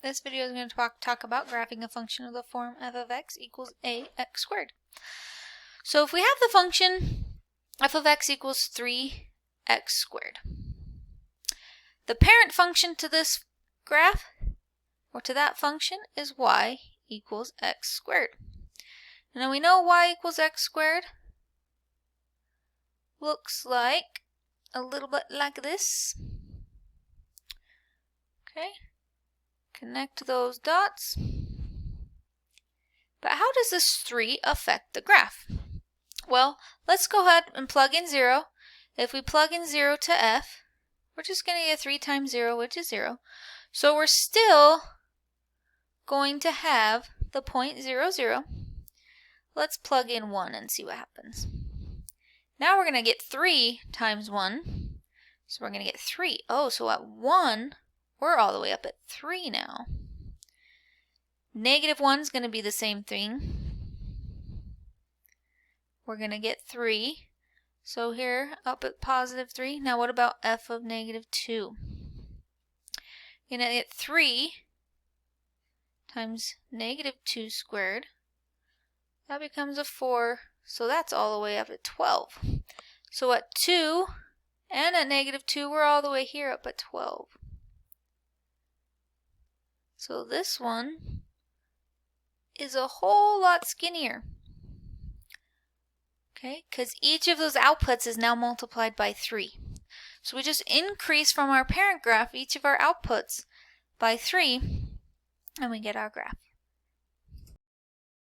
This video is going to talk about graphing a function of the form f of x equals ax squared. So if we have the function f of x equals 3x squared, the parent function to this graph, or to that function, is y equals x squared. And then we know y equals x squared looks like a little bit like this. Okay, connect those dots. But how does this 3 affect the graph? Well, let's go ahead and plug in 0. If we plug in 0 to f, we're just going to get 3 times 0, which is 0. So we're still going to have the point 0, 0. Let's plug in 1 and see what happens. Now we're going to get 3 times 1. So we're going to get 3. Oh, so at 1, we're all the way up at 3 now. Negative 1 is going to be the same thing. We're going to get 3. So here, up at positive 3. Now what about f of negative 2? You're going to get 3 times negative 2 squared. That becomes a 4. So that's all the way up at 12. So at 2 and at negative 2, we're all the way here up at 12. So this one is a whole lot skinnier. Okay, because each of those outputs is now multiplied by 3. So we just increase from our parent graph each of our outputs by 3, and we get our graph.